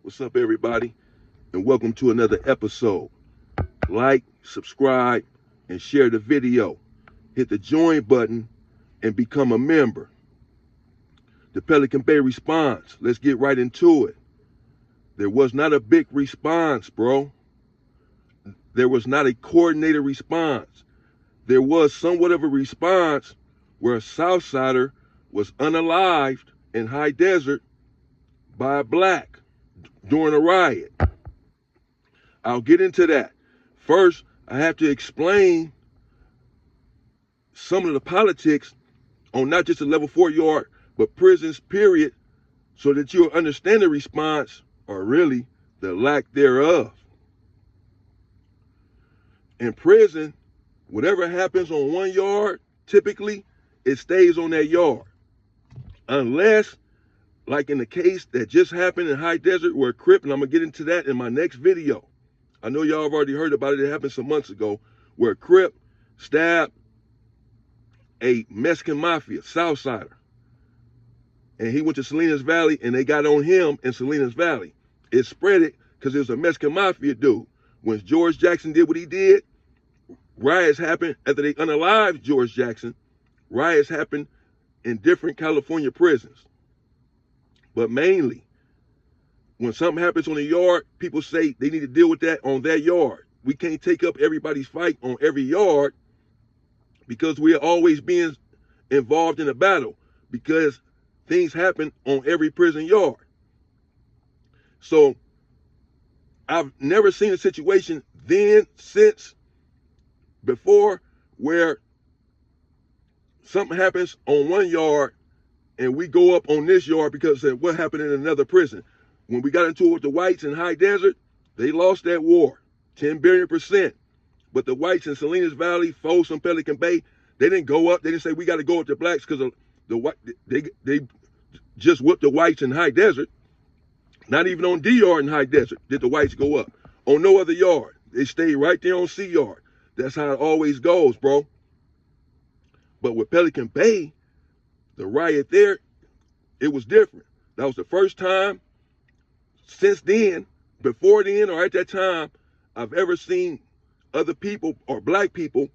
What's up, everybody? And welcome to another episode. Like, subscribe, and share the video. Hit the join button and become a member. The Pelican Bay response. Let's get right into it. There was not a big response, bro. There was not a coordinated response. There was somewhat of a response where a Southsider was unalived in high desert by a black during a riot. I'll get into that. First, I have to explain some of the politics on not just a level 4 yard, but prisons, period, so that you'll understand the response, or really the lack thereof. In prison, whatever happens on 1 yard, typically, it stays on that yard. Unless, like in the case that just happened in High Desert where Crip, and I'm going to get into that in my next video. I know y'all have already heard about it. It happened some months ago where Crip stabbed a Mexican mafia, Southsider. And he went to Salinas Valley and they got on him in Salinas Valley. It spread it because it was a Mexican mafia dude. When George Jackson did what he did, riots happened after they unalived George Jackson. Riots happened in different California prisons. But mainly, when something happens on a yard, people say they need to deal with that on that yard. We can't take up everybody's fight on every yard because we are always being involved in a battle because things happen on every prison yard. So I've never seen a situation then, since, before, where something happens on 1 yard and we go up on this yard because of what happened in another prison. When we got into it with the whites in High Desert, they lost that war, 10 billion%. But the whites in Salinas Valley, Folsom, Pelican Bay, they didn't go up. They didn't say we got to go up to blacks because the white they just whipped the whites in High Desert. Not even on D yard in High Desert did the whites go up. On no other yard. They stayed right there on C yard. That's how it always goes, bro. But with Pelican Bay, the riot there, it was different. That was the first time since then, before then, or at that time, I've ever seen other people or black people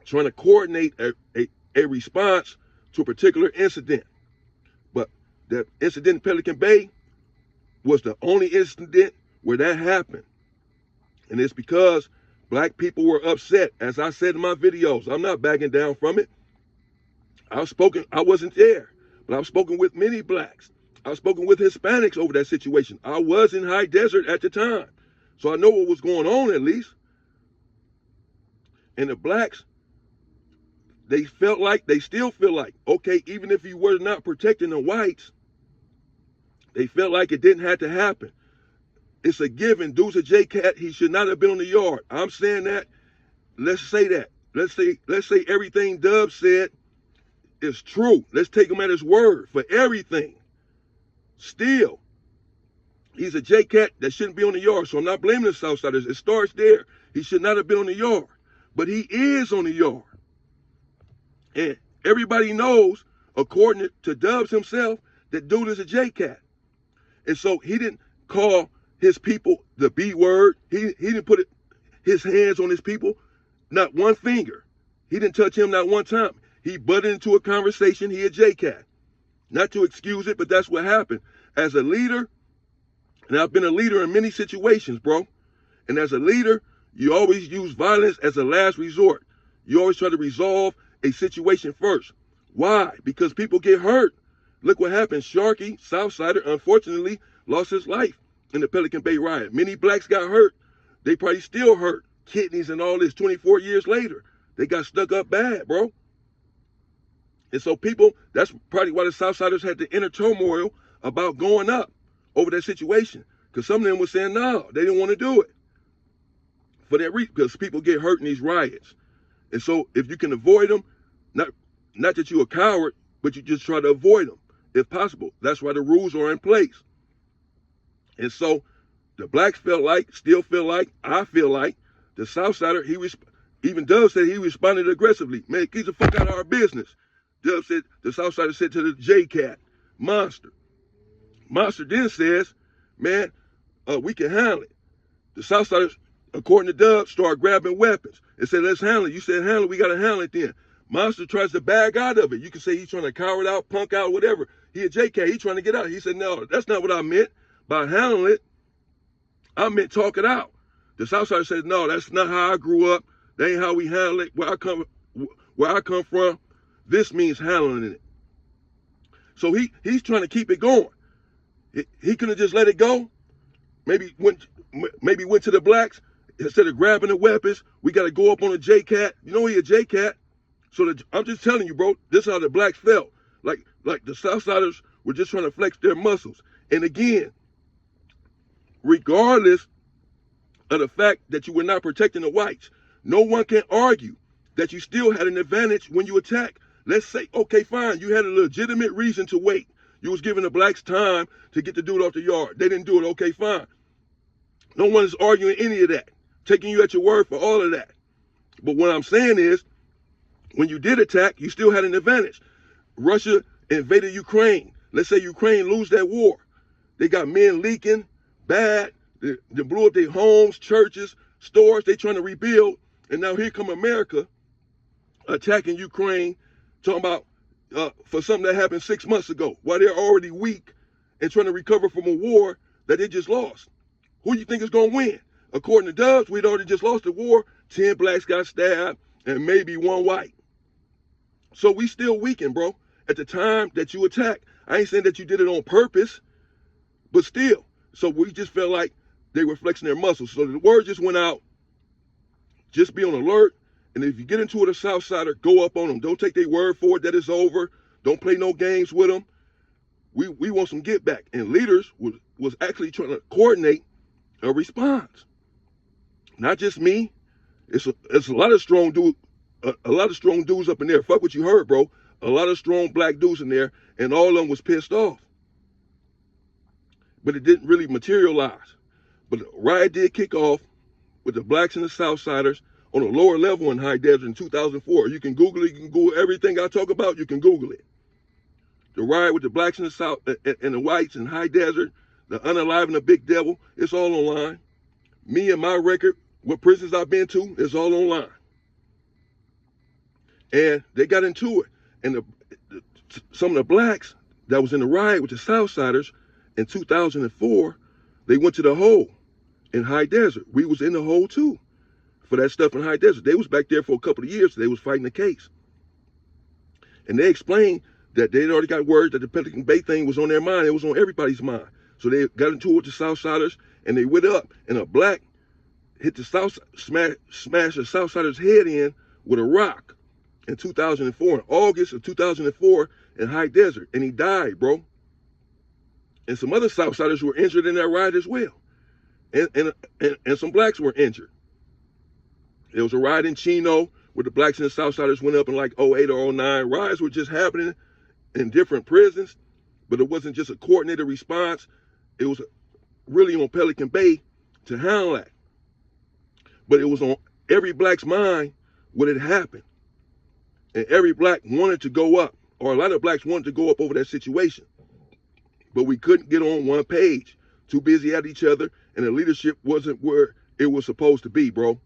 trying to coordinate a response to a particular incident. But that incident in Pelican Bay was the only incident where that happened. And it's because black people were upset. As I said in my videos, I'm not backing down from it. I wasn't there, but I've spoken with many blacks. I've spoken with Hispanics over that situation. I was in High Desert at the time, so I know what was going on at least. And the blacks, they still feel like, okay, even if you were not protecting the whites, they felt like it didn't have to happen. It's a given. Dude's a J-Cat. He should not have been on the yard. I'm saying that. Let's say that. Let's say everything Dub said is true. Let's take him at his word for everything. Still, he's a J-Cat that shouldn't be on the yard. So I'm not blaming the Southsiders. It starts there. He should not have been on the yard. But he is on the yard. And everybody knows, according to Dubs himself, that dude is a J-Cat. And so he didn't call his people the B word. He didn't put his hands on his people, not one finger. He didn't touch him not one time. He butted into a conversation. He a J-Cat. Not to excuse it, but that's what happened. As a leader, and I've been a leader in many situations, bro. And as a leader, you always use violence as a last resort. You always try to resolve a situation first. Why? Because people get hurt. Look what happened. Sharky, Southsider, unfortunately, lost his life in the Pelican Bay riot. Many blacks got hurt. They probably still hurt. Kidneys and all this 24 years later. They got stuck up bad, bro. And so people, that's probably why the Southsiders had the inner turmoil about going up over that situation. Because some of them were saying, no, they didn't want to do it. For that reason, because people get hurt in these riots. And so if you can avoid them, not that you're a coward, but you just try to avoid them if possible. That's why the rules are in place. And so the blacks still feel like, I feel like, the Southsider, even Dub said he responded aggressively. Man, get the fuck out of our business. Dub said, the Southsider said to the J-Cat, Monster. Monster then says, man, we can handle it. The Southsiders, according to Dub, start grabbing weapons and said, let's handle it. You said handle it, we got to handle it then. Monster tries to bag out of it. You can say he's trying to cower it out, punk out, whatever. He a JK, he's trying to get out. He said, no, that's not what I meant by handling it. I meant talk it out. The Southsiders said, no, that's not how I grew up. That ain't how we handle it. Where I come from, this means handling it. So he's trying to keep it going. He could have just let it go. Maybe went to the blacks. Instead of grabbing the weapons, we got to go up on a J-Cat. You know he a J-Cat. So I'm just telling you, bro, this is how the blacks felt. Like the Southsiders were just trying to flex their muscles. And again, regardless of the fact that you were not protecting the whites, no one can argue that you still had an advantage when you attacked. Let's say, okay, fine, you had a legitimate reason to wait. You was giving the blacks time to get the dude off the yard. They didn't do it, okay, fine. No one is arguing any of that, taking you at your word for all of that. But what I'm saying is, when you did attack, you still had an advantage. Russia invaded Ukraine. Let's say Ukraine lose that war. They got men leaking, bad. They blew up their homes, churches, stores. They trying to rebuild. And now here come America attacking Ukraine, talking about for something that happened 6 months ago, while they're already weak and trying to recover from a war that they just lost. Who do you think is going to win? According to Dubs, we'd already just lost the war. 10 blacks got stabbed and maybe 1 white. So we still weakened, bro. At the time that you attacked, I ain't saying that you did it on purpose, but still. So we just felt like they were flexing their muscles. So the word just went out, just be on alert. And if you get into it, a Southsider, go up on them. Don't take their word for it that it's over. Don't play no games with them. We want some get back. And leaders was actually trying to coordinate a response. Not just me. It's a lot of strong dudes. A lot of strong dudes up in there. Fuck what you heard, bro. A lot of strong black dudes in there, and all of them was pissed off. But it didn't really materialize. But the riot did kick off with the blacks and the Southsiders on a lower level in High Desert in 2004. You can Google it. You can Google everything I talk about. You can Google it. The riot with the blacks in the South and the whites in High Desert, the unalive and the big devil, it's all online. Me and my record, what prisons I've been to, it's all online. And they got into it. And some of the blacks that was in the riot with the Southsiders in 2004, they went to the hole in High Desert. We was in the hole too for that stuff in High Desert. They was back there for a couple of years. They was fighting the case. And they explained that they'd already got word that the Pelican Bay thing was on their mind. It was on everybody's mind. So they got into it with the Southsiders, and they went up, and a black hit the smashed the Southsider's head in with a rock in 2004, in August of 2004 in High Desert, and he died, bro. And some other Southsiders were injured in that riot as well. And some blacks were injured. There was a riot in Chino where the blacks and the Southsiders went up in like 08 or 09. Riots were just happening in different prisons, but it wasn't just a coordinated response. It was really on Pelican Bay to handle that. But it was on every black's mind what had happened. And every black wanted to go up, or a lot of blacks wanted to go up over that situation. But we couldn't get on one page. Too busy at each other, and the leadership wasn't where it was supposed to be, bro.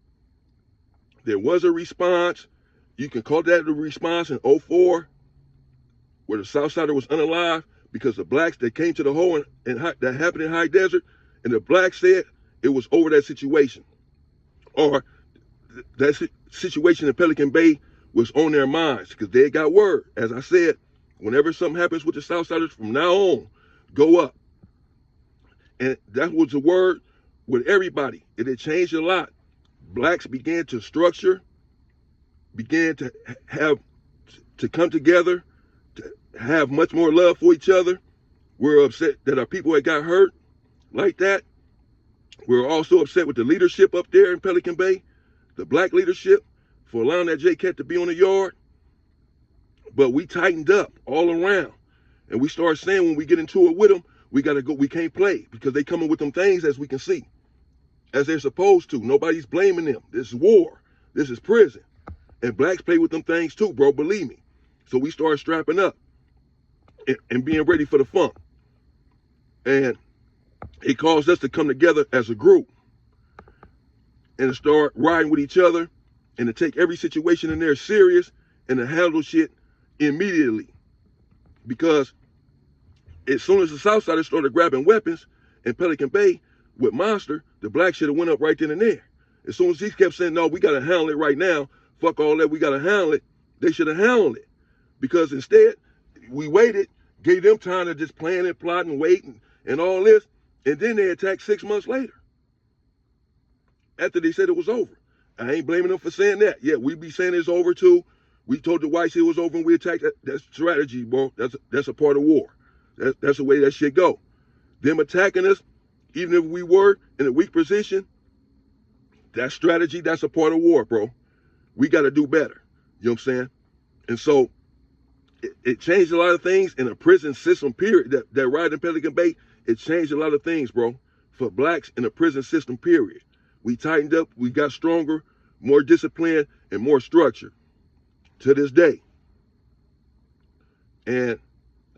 There was a response. You can call that the response in 04, where the Southsider was unalive because the blacks that came to the hole and that happened in High Desert, and the blacks said it was over that situation. Or that situation in Pelican Bay was on their minds because they got word. As I said, whenever something happens with the Southsiders, from now on, go up. And that was the word with everybody. It had changed a lot. Blacks began to structure, began to come together, to have much more love for each other. We're upset that our people had got hurt like that. We're also upset with the leadership up there in Pelican Bay, the black leadership, for allowing that J-Cat to be on the yard. But we tightened up all around. And we started saying when we get into it with them, we got to go, we can't play because they coming with them things, as we can see, as they're supposed to. Nobody's blaming them. This is war. This is prison. And blacks play with them things too, bro, believe me. So we started strapping up and being ready for the funk. And It caused us to come together as a group and to start riding with each other and to take every situation in there serious and to handle shit immediately. Because as soon as the Southsiders started grabbing weapons in Pelican Bay with Monster, the black shit went up right then and there. As soon as he kept saying, no, we got to handle it right now, fuck all that, we got to handle it, they should have handled it. Because instead, we waited, gave them time to just plan and plot and wait and all this, and then they attacked 6 months later. After they said it was over. I ain't blaming them for saying that. Yeah, we be saying it's over too. We told the whites it was over and we attacked. That's strategy, bro. That's a part of war. That's the way that shit go. Them attacking us, even if we were in a weak position, that's strategy. That's a part of war, bro. We got to do better. You know what I'm saying? And so it changed a lot of things in a prison system period. That ride in Pelican Bay, it changed a lot of things, bro, for blacks in a prison system period. We tightened up, we got stronger, more disciplined, and more structured to this day. And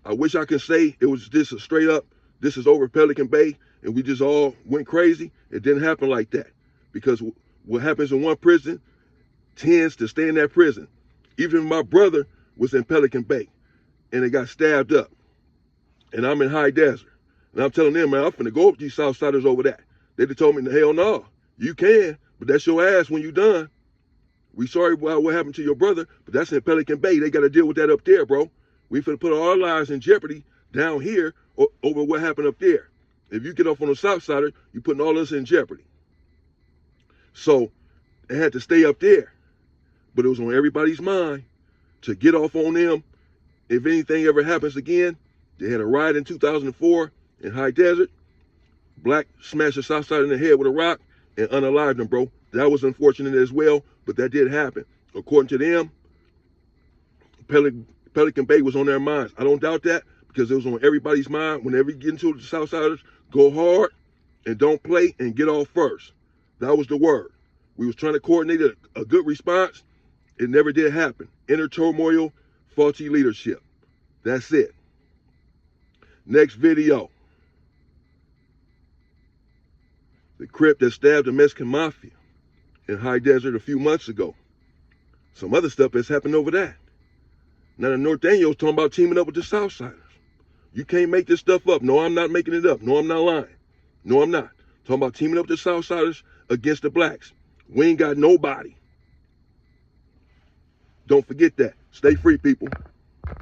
I wish I could say it was just a straight up, this is over Pelican Bay, and we just all went crazy. It didn't happen like that. Because what happens in one prison tends to stay in that prison. Even my brother was in Pelican Bay, and they got stabbed up. And I'm in High Desert. And I'm telling them, man, I'm finna go up these Southsiders over that. They just told me, hell no. You can, but that's your ass when you done. We sorry about what happened to your brother, but that's in Pelican Bay. They got to deal with that up there, bro. We finna put our lives in jeopardy down here over what happened up there. If you get off on the south side, you're putting all us in jeopardy. So they had to stay up there. But it was on everybody's mind to get off on them. If anything ever happens again, they had a riot in 2004 in High Desert. Black smashed the south side in the head with a rock and unalived them, bro. That was unfortunate as well, but that did happen. According to them, Pelican Bay was on their minds. I don't doubt that because it was on everybody's mind. Whenever you get into the Southsiders, go hard and don't play and get off first. That was the word. We was trying to coordinate a good response. It never did happen. Inner turmoil, faulty leadership. That's it. Next video. The Crip that stabbed the Mexican Mafia in High Desert a few months ago. Some other stuff has happened over that. Now the Norteños talking about teaming up with the Southsiders. You can't make this stuff up. No, I'm not making it up. No, I'm not lying. No, I'm not. Talking about teaming up with the Southsiders against the blacks. We ain't got nobody. Don't forget that. Stay free, people.